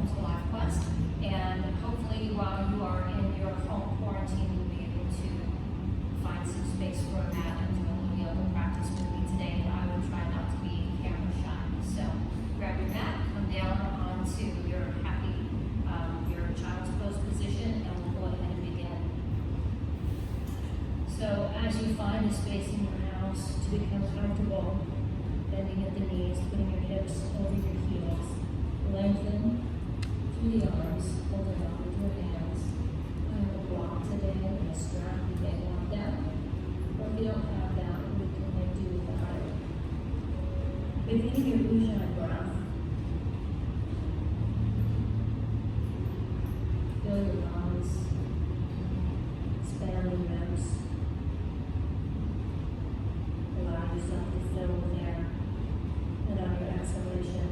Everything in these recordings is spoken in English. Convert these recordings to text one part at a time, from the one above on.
to LifeQuest, and hopefully while you are in your home quarantine, you'll be able to find some space for a mat and do a little yoga practice with me today. I will try not to be camera shy. So grab your mat, come down onto your your child's pose position, and we'll go ahead and begin. So as you find a space in your house to become comfortable, bending at the knees, putting your hips over your heels, lengthen through the arms, hold it up with your hands. I have a block today and a strap. You may want that, or if you don't have that, we can make do without it. Beginning your Ujjayi breath, fill your lungs, expand the ribs. Allow yourself to fill with air, and on your exhalation,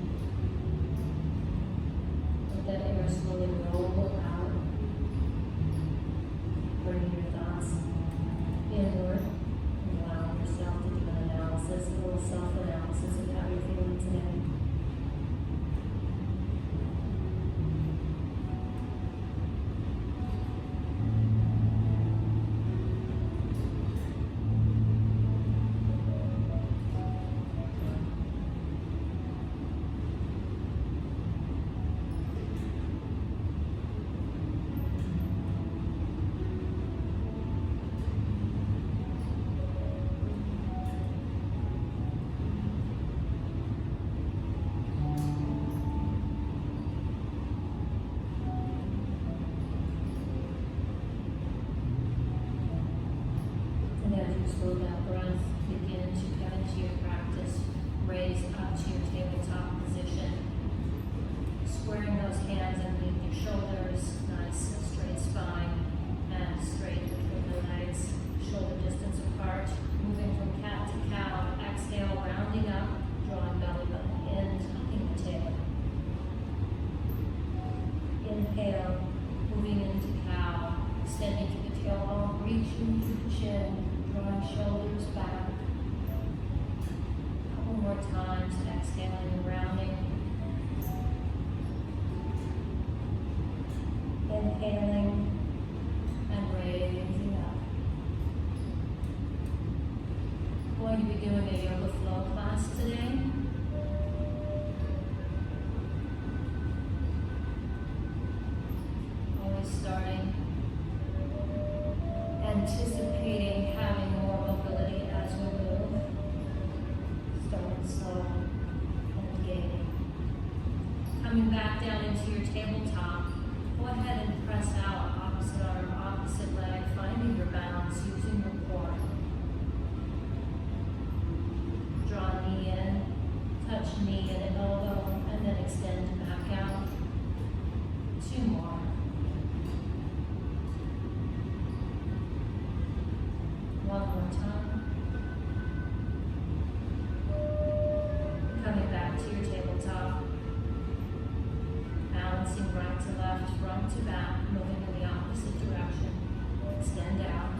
let that air slowly roll out, bringing your thoughts inward, and allowing yourself to do an analysis, a little self-analysis of how you're feeling today. Slow that breath, begin to come into your practice, raise up to your tabletop position, squaring those hands underneath your shoulders, nice straight spine, and straight between the legs, shoulder distance apart, moving from cat to cow, exhale, rounding up, drawing belly button in, tucking the tail. Inhale, moving into cow, extending to the tailbone, reaching to the chin, drawing shoulders back. A couple more times, exhaling and rounding. Inhaling and raising up. Going to be doing a yoga flow class today. Always starting, anticipating having more mobility as we move, starting slow and gaining. Coming back down into your tabletop, go ahead and press out opposite arm, opposite leg, finding your balance using your core. Draw knee in, touch knee and elbow, and then extend back out. 2 more. One more time. Coming back to your tabletop. Balancing right to left, front to back, moving in the opposite direction. Extend out.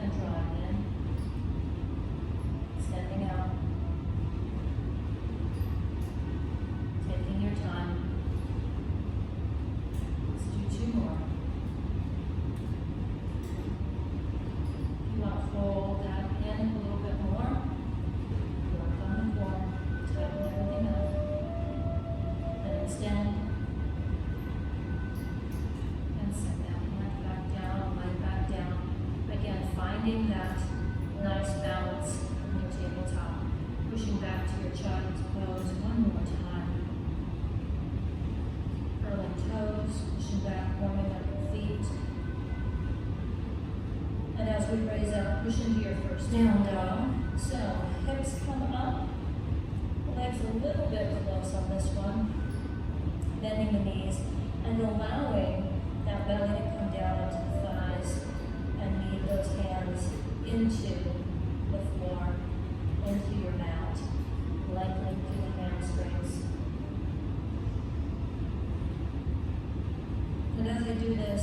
And drawing in. Extending out. Taking your time. Let's do 2 more. Fold that in a little bit more. Work on the core. Tighten everything up. Then extend. And set that hand back down, leg back down. Again, finding that nice balance on your tabletop. Pushing back to your child's pose one more time. Curling toes, pushing back, warming up your feet. And as we raise up, push into your first down dog. So hips come up, legs a little bit close on this one. Bending the knees and allowing that belly to come down into the thighs and knead those hands into the floor, into your mat, lengthening through the hamstrings. And as I do this,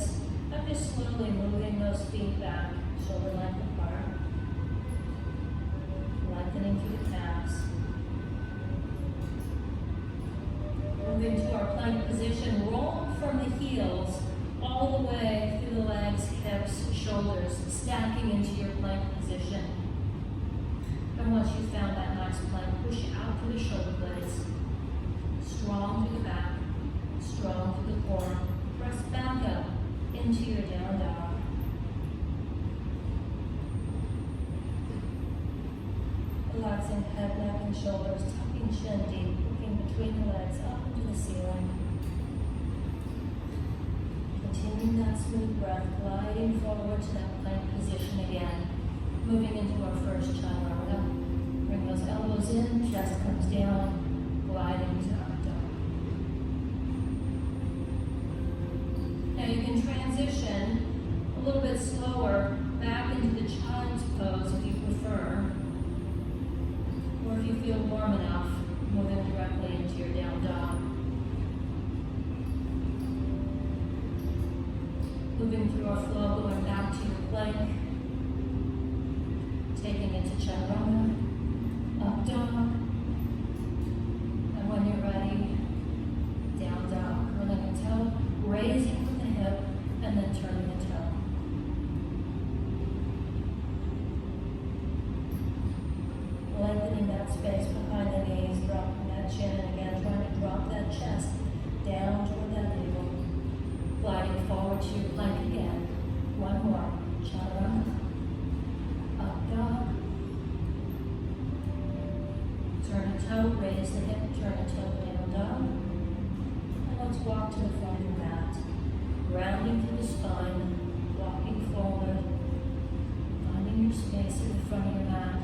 I'm just slowly moving those feet back, shoulder length apart, lengthening through the calves. Moving to our our plank position, roll from the heels all the way through the legs, hips, shoulders, stacking into your plank position. And once you've found that nice plank, push out through the shoulder blades. Strong through the back, strong through the core. Press back up into your down dog. Relaxing head, neck, and shoulders, tucking chin deep, looking between the legs up into the ceiling. Continuing that smooth breath, gliding forward to that plank position again. Moving into our first chaturanga. Bring those elbows in, chest comes down, gliding to up dog. Now you can transition a little bit slower back into the child's pose if you prefer. Or if you feel warm enough, moving directly into your down dog. Moving through our flow, going back to your plank. Taking it to chaturanga, up dog. And when you're ready, down dog. Curling the toe, raising from the hip, and then turning the toe. Lengthening that space behind the knees, dropping that chin, and again trying to drop that chest down toward that navel. Gliding forward to your plank again. One more. Chaturanga. Up dog. Turn a toe, raise the hip, turn a toe, down dog. And let's walk to the front of the mat. Rounding through the spine, walking forward. Finding your space in the front of your mat.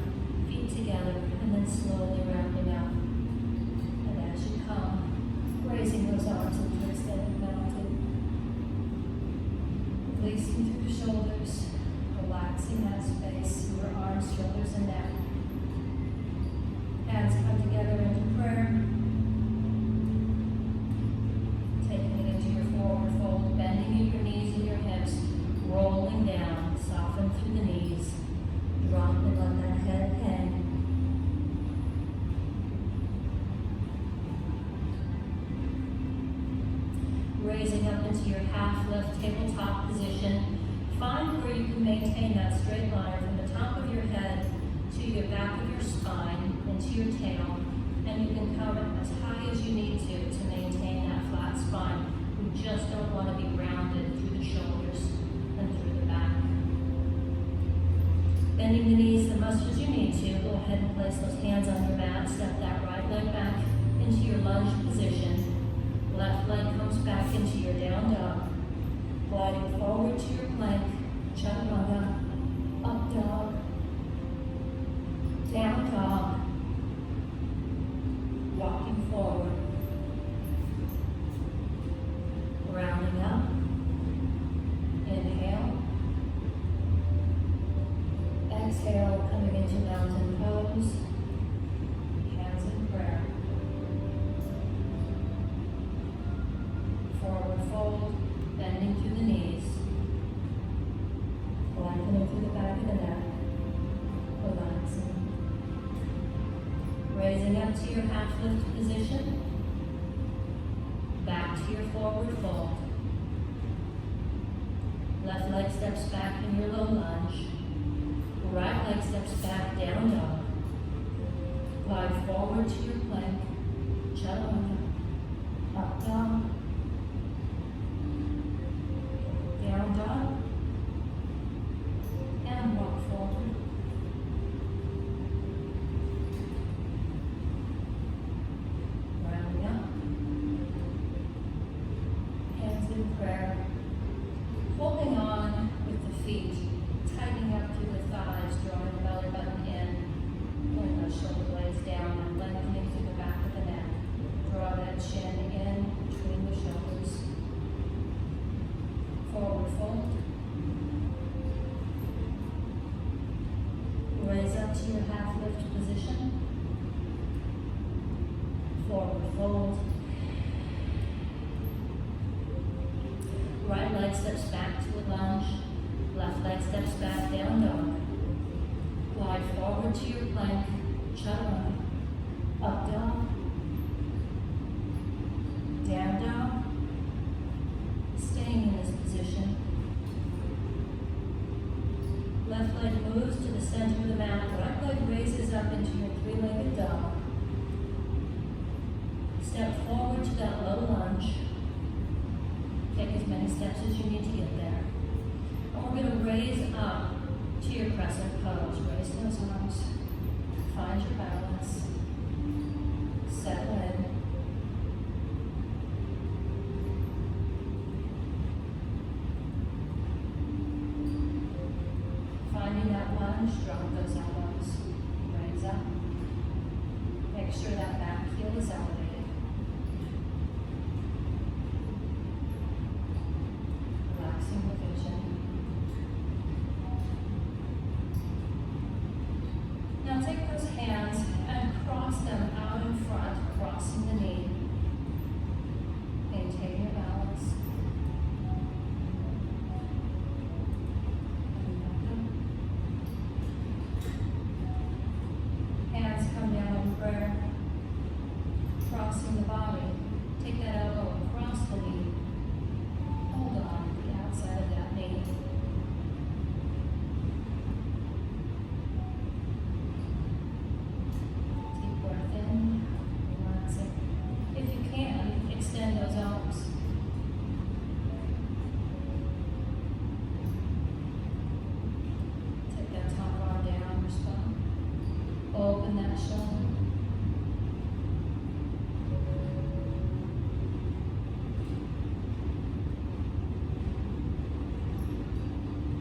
Feet together, and then slowly rounding out. And as you come, raising those arms into extended mountain. Releasing through the shoulders, relaxing that space, your arms, shoulders, and neck. Hands come together into prayer. Taking it into your forward fold, bending at your knees and your hips, rolling down, soften through the knees. Drop and let that head hang. Raising up into your half lift tabletop position. Find where you can maintain that straight line from the top of your head to your back of your spine and to your tail. And you can come as high as you need to maintain that flat spine. We just don't want to be rounded through the shoulders and through the back. Bending the knees as much as you need to. Go ahead and place those hands on your mat. Step that right leg back into your lunge position. Left leg comes back into your down dog. Gliding forward to your plank. Chaturanga. Up dog. Down dog. Walking forward. Rounding up. Inhale. Exhale, coming into mountain pose. Hands in prayer. Forward fold, bending through the knees. Lengthening through the back of the neck. Relaxing. Raising up to your half lift position. Back to your forward fold. Left leg steps back in your low lunge. Right leg steps back, down dog. Glide forward to your plank. Chaturanga. Up dog. Down dog. And walk forward. Rounding up. Hands in prayer. Holding on with the feet. Tightening up through the thighs, drawing the belly button in, pulling those shoulder blades down and lengthening through the back of the neck. Draw that chin in between the shoulders. Forward fold. Raise up to your half lift position. Forward fold. Right leg steps back to a lunge. Left leg steps back, down dog. Glide forward to your plank, chaturanga. Up dog. Down center of the mat, right leg raises up into your three-legged dog. Step forward to that low lunge. Take as many steps as you need to get there. And we're going to raise up to your crescent pose. Raise those arms. Find your balance. Settle in. Finding that lunge, drop those elbows. Raise up. Make sure that back heel is elevated. Relaxing the vision. Now take those hands and cross them out in front, crossing the knee. Maintain your balance. Hands come down in prayer, crossing the body. Take that elbow across the knee. Hold on to the outside of that knee. Deep breath in, relaxing. If you can, extend those arms. Take that top arm down your spine. Open that shoulder.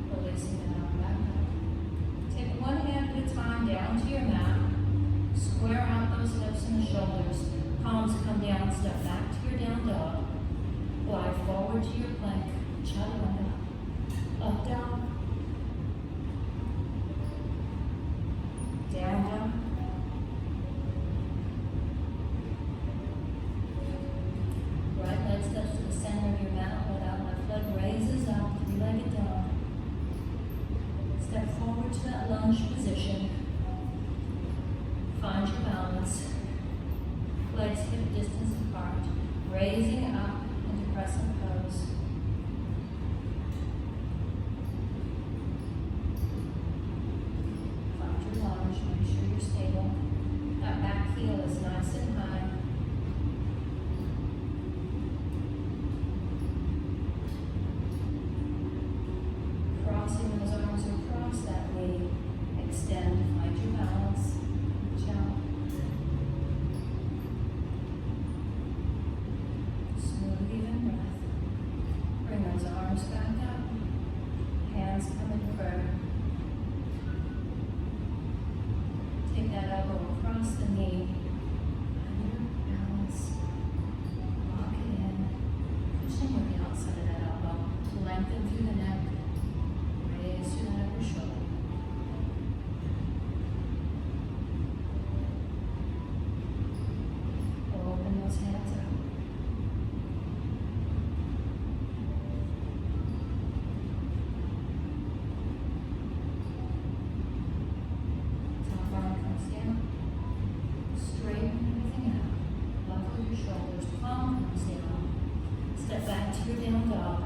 Releasing that arm back up. Take one hand at a time down to your mat. Square out those hips and the shoulders. Palms come down, step back to your down dog. Glide forward to your plank. Chaturanga. Up dog. Down dog. Right leg steps to the center of your mat, hold out left leg, raises up, three-legged dog. Step forward to that lunge position. Find your balance. Legs hip distance apart, raising up into crescent pose. Find your lunge, make sure you're stable. That back heel is nice and high. Crossing those arms across that knee. Extend, find your balance. Ciao. Smooth, even breath. Bring those arms back up. Hands come in prayer. Take that elbow across the knee. Find your balance. Lock it in. Pushing with the outside of that elbow. Lengthen through the neck. Raise through that upper shoulder. Open those hands up. Top arm comes down. Straighten everything out. Buckle your shoulders. Palm comes down. Step back to your down dog.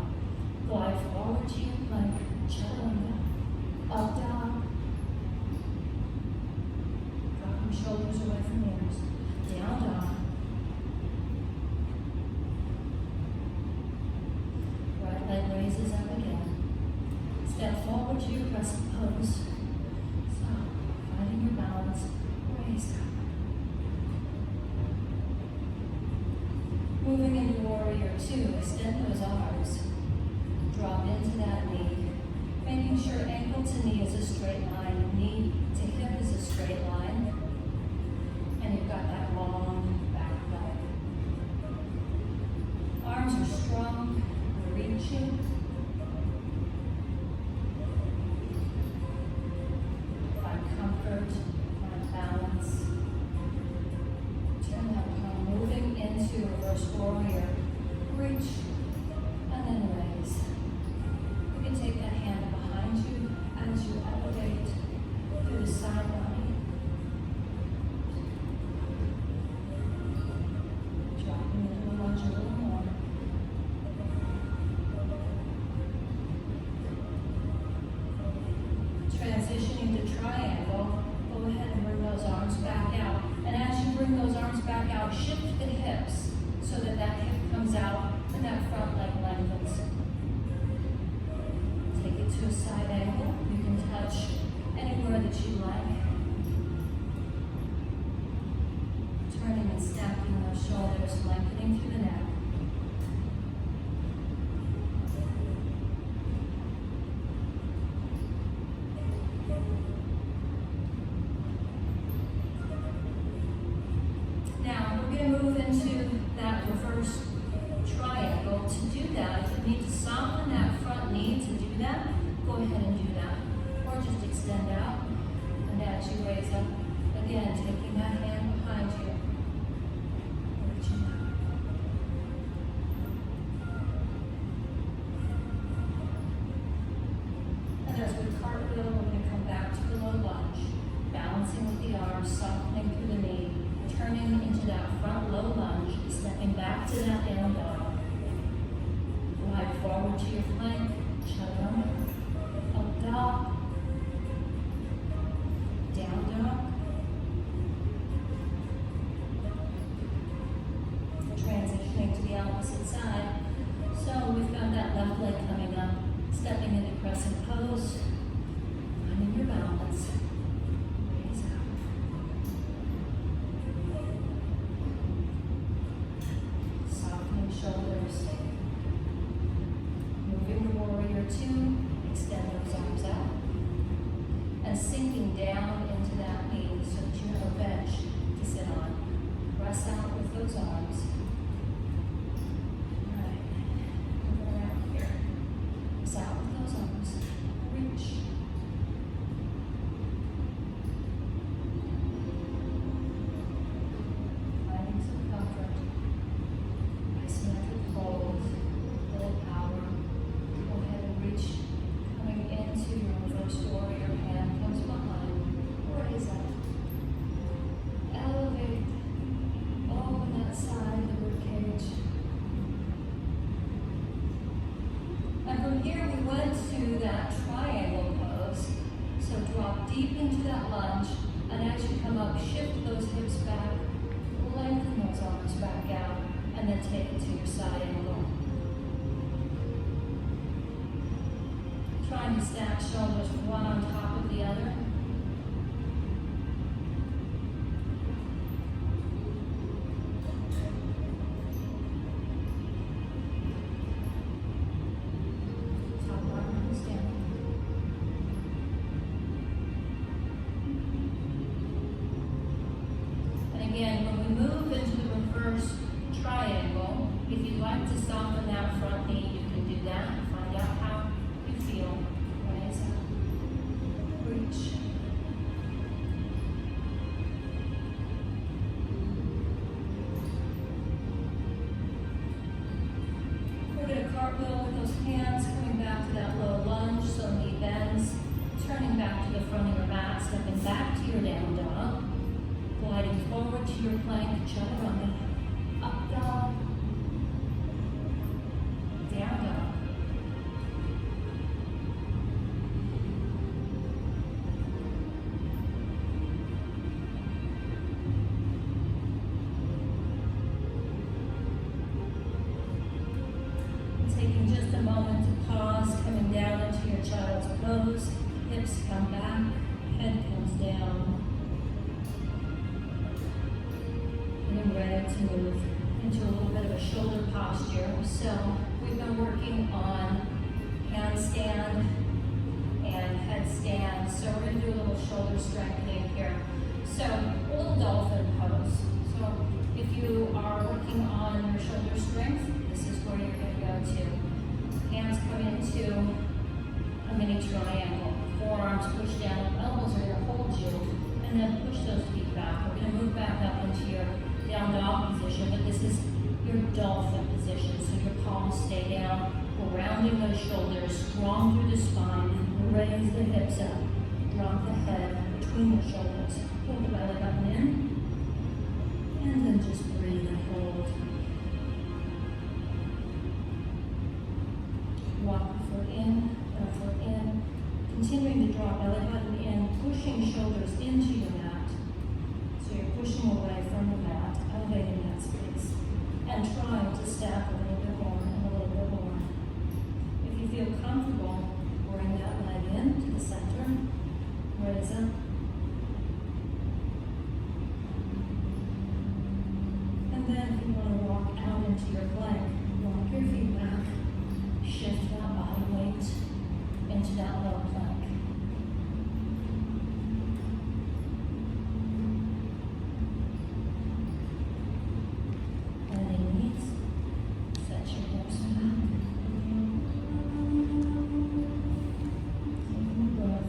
Glide forward to your plank. Chaturanga. Up dog. Drop your shoulders away from ears. Down dog. Right leg raises up again. Step forward to your crescent pose. Stop. Finding your balance. Raise up. Moving into warrior two. Extend those arms. Drop into that knee. Making sure ankle to knee is a straight line. Knee to hip is a straight line. And you've got that long back leg. Arms are strong, reaching. Find comfort, find balance. Turn that palm, moving into reverse warrior. Reach, and then raise. You can take that hand behind you as you elevate through the side body. Dropping into a lunge a little more. Transitioning to triangle. bring those arms back out. Shift the hips so that that hip comes out and that front leg lengthens. Take it to a side angle. You can touch anywhere that you like. Turning and stacking those shoulders, lengthening through the neck. Now, we're going to move into that reverse triangle. To do that, if you need to soften that front knee to do that, go ahead and do that. Or just extend out. And as you raise up, again, taking that hand behind you. Reaching out. And as we cartwheel, we're going to come back to the low lunge. Balancing with the arms, softening through the knee. Turning into that front low lunge, stepping back to that down dog. Glide forward to your plank, chaturanga, up dog, down dog. Transitioning to the opposite side. So we've got that left leg coming up, stepping into crescent pose, finding your balance. Shoulders. Moving to warrior two, extend those arms out. And sinking down into that knee so that you have a bench to sit on. Press out with those arms. All right. Move around here. Press out with those arms. Reach. Finding some comfort. Hold, little power. Go ahead and reach. Coming into your reverse warrior, hand comes behind. Raise up. Elevate. Open that side of the ribcage. And from here we went to that triangle pose. So drop deep into that lunge. And as you come up, shift those hips back. Lengthen those arms back out. And then take it to your side angle. Trying to stack shoulders one on top of the other. Top arm comes down. And again, when we move into the reverse triangle, if you'd like to soften that front knee, you can do that. Find out how you feel. Raise up. Reach. We're going to cartwheel with those hands, coming back to that low lunge, so knee bends. Turning back to the front of your mat, stepping back to your down dog. Gliding forward to your plank, chaturanga. Up dog, down dog. Taking just a moment to pause, coming down into your child's pose. Hips come back, head comes down. And you're ready to move into a little bit of a shoulder posture. So we've been working on handstand and headstand. So we're going to do a little shoulder strengthening here. So a little dolphin pose. So if you are working on your shoulder strength, this is where you're going to go to. Hands come into a mini triangle. Forearms push down, elbows are going to hold you, and then push those feet back. We're going to move back up into your down dog position, but this is your dolphin position. So your palms stay down, rounding those shoulders, strong through the spine. Raise the hips up, drop the head between the shoulders. Pull the belly button in, and then just breathe and hold. Walk the foot in, foot in. Continuing to draw belly button in, pushing shoulders into your mat. So you're pushing away from the And then if you want to walk out into your plank, walk your feet back, shift that body weight into that low plank. Bending knees, set your hips back. Taking a breath.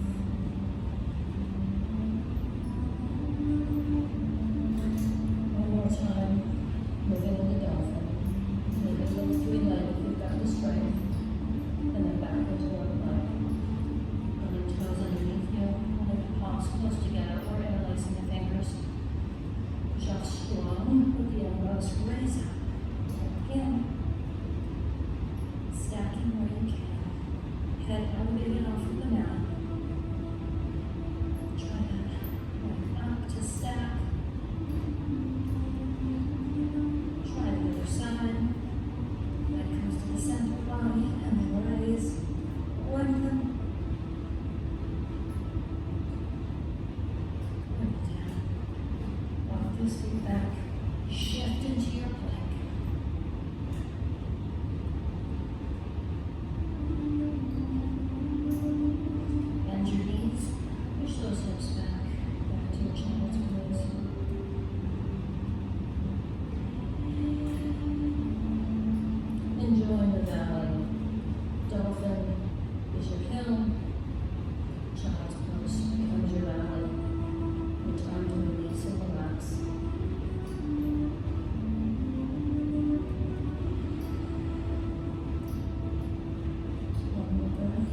One more time, moving into Dolphin. Maybe a little three-leg if you've got the strength. And then back into one leg. Pulling toes underneath you, holding the palms close together or interlacing the fingers. Just strong with the elbows, raise up. Again. Stacking where you can. Head elevated off of the mat. Try that. Going up to stack. Try the other side. Head comes to the center body and then raise. Lengthen. And down. Walk those feet back. Shift into your plank. Bend your knees. Push those hips back. Back to your child's pose. Enjoying the valley. Dolphin is your hill. Child's pose becomes your valley. Return to release and relax. One more breath.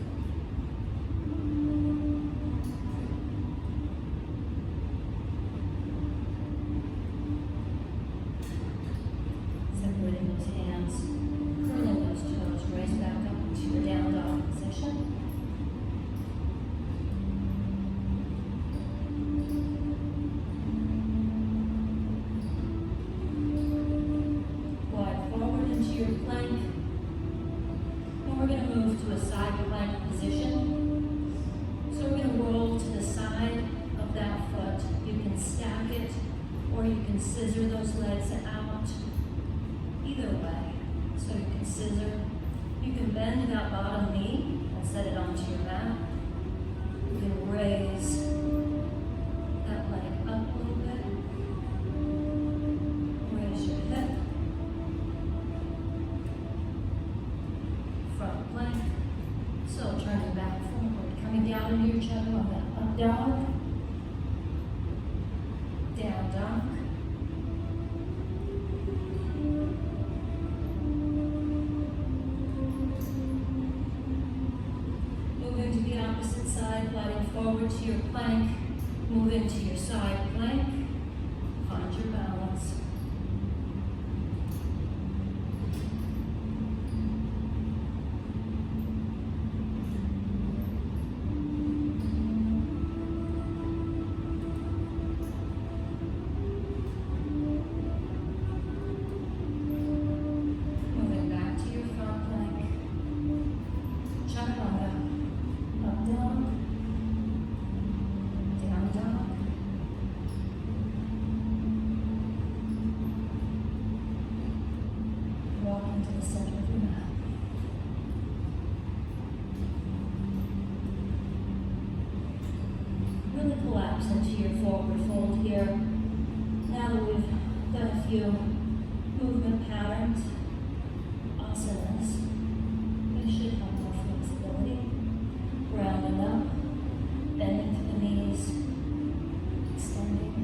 Separating those hands, curling those toes, raise back up into your down dog position. Glide forward into your plank. And we're going to move to a side plank position. So we're going to roll to the side of that foot. You can stack it or you can scissor those legs out. Either way. So you can scissor. You can bend that bottom knee and set it onto your mat. You can raise that leg up a little bit. Raise your hip. Front plank. So turning back forward. Coming down into your chest on that up dog. Down dog. Moving to the opposite side, gliding forward to your plank. Moving to your side plank. Find your balance. Moving back to your front plank. Chaturanga. Up dog. Down dog. Walk into the center of your mat. Really collapse into your forward fold here. Now that we've done a few movement patterns, asanas, they should have more flexibility. Rounding up, bending to the knees, extending.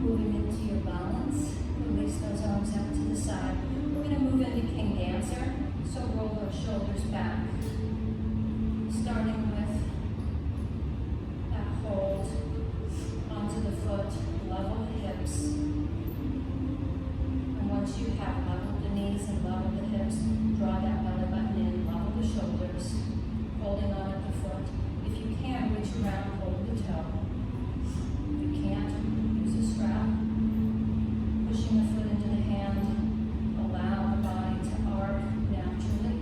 Moving into your balance, release those arms out to the side. We're going to move into King Dancer, so roll those shoulders back. Starting with that hold onto the foot, level the hips. And once you have leveled the knees and leveled the hips, draw that belly button in, level the shoulders, holding on at the foot. If you can, reach around, hold the toe. If you can't, use a strap. Pushing the foot into the hand, allow the body to arc naturally.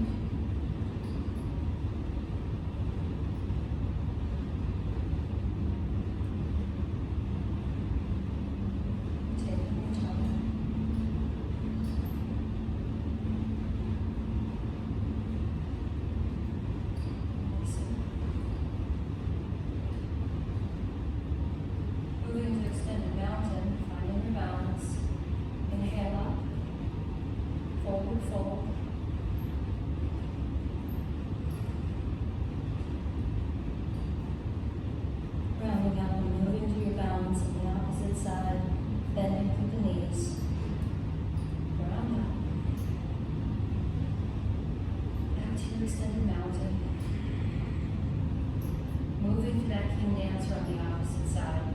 moving to that king dancer on the opposite side.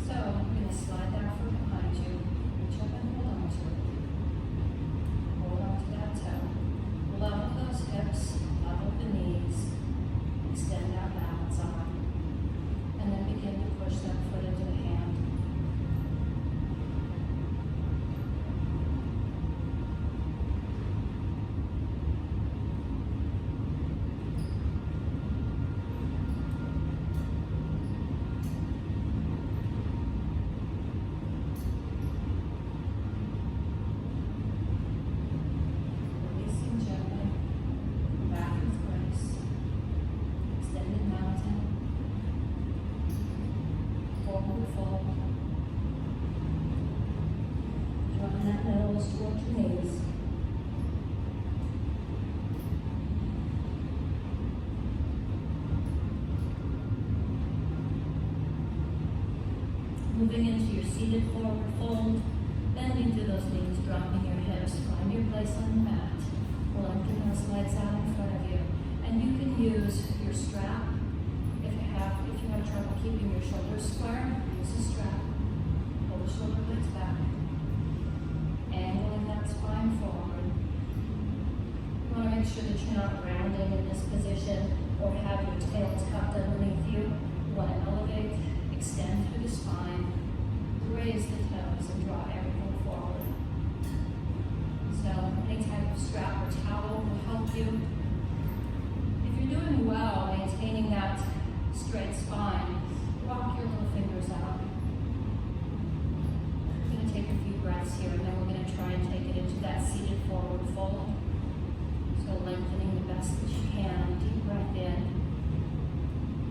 So I'm going to slide that foot behind you, reach up and hold on to it. Hold on to that toe. Level those hips, level the knees, extend that balance arm, and then begin to push that foot into the hand. Towards your knees. Moving into your seated forward fold, bending through those knees, dropping your hips, find your place on the mat. Lengthen those legs out in front of you. And you can use your strap. If you have trouble keeping your shoulders square, use a strap. Pull the shoulder blades back. Angling that spine forward. You want to make sure that you're not rounding in this position or have your tail tucked underneath you. You want to elevate, extend through the spine, raise the toes, and draw everything forward. So any type of strap or towel will help you. If you're doing well, maintaining that straight spine, walk your little fingers out. Take a few breaths here, and then we're going to try and take it into that seated forward fold. So lengthening the best that you can, deep breath in.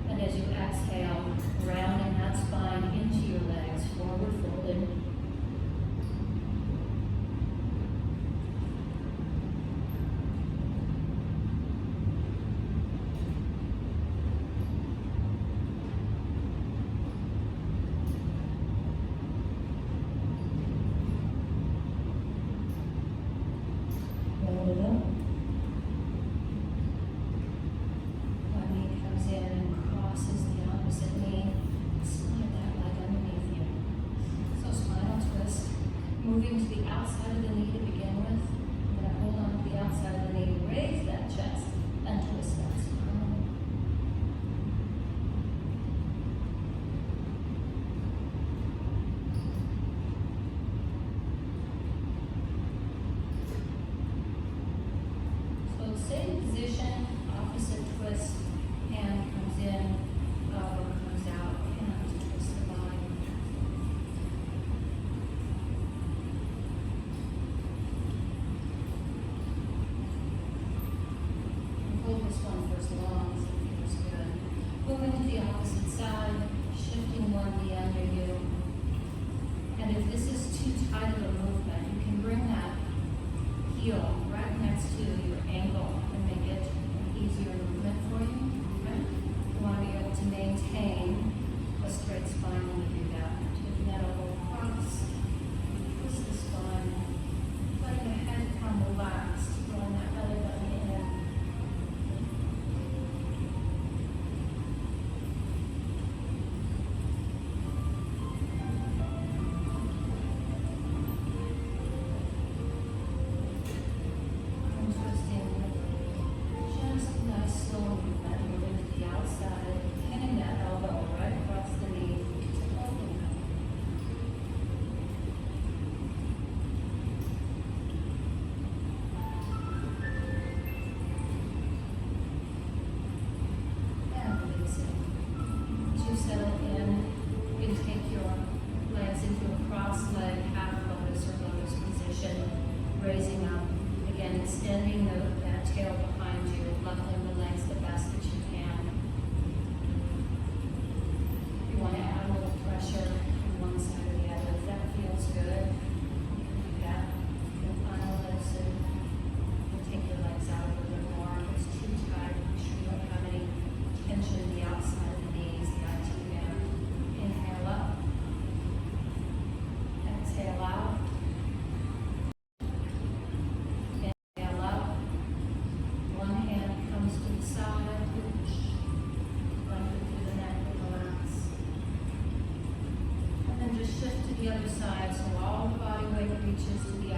And as you exhale, rounding that spine into your legs, forward folded. Moving to the outside of the knee to begin with. I'm going to hold on to the outside of the knee, raise that chest, and twist that spine. So same position, opposite twist, hand comes in, elbow comes out, hand to twist the body. Hold this one for as long as it feels good. Moving to the opposite side, shifting one knee under you. And if this is too tight of a movement, you can bring that heel right next to your ankle and make it an easier movement for you. Okay? You want to be able to maintain a straight spine when you do that. Taking that elbow across, twist the spine, letting the head come relaxed, drawing that belly button in. Raising up, again extending that tail behind you, leveling the legs the best that you can. You want to add a little pressure on one side or the other. If that feels good, you can do that. You'll final this and you'll take your legs out a little bit more. If it's too tight, make sure you don't have any tension in the outside of the knees, the IT band. Inhale up. Exhale out. One hand comes to the side, run it through the the other side, so all the body weight reaches to the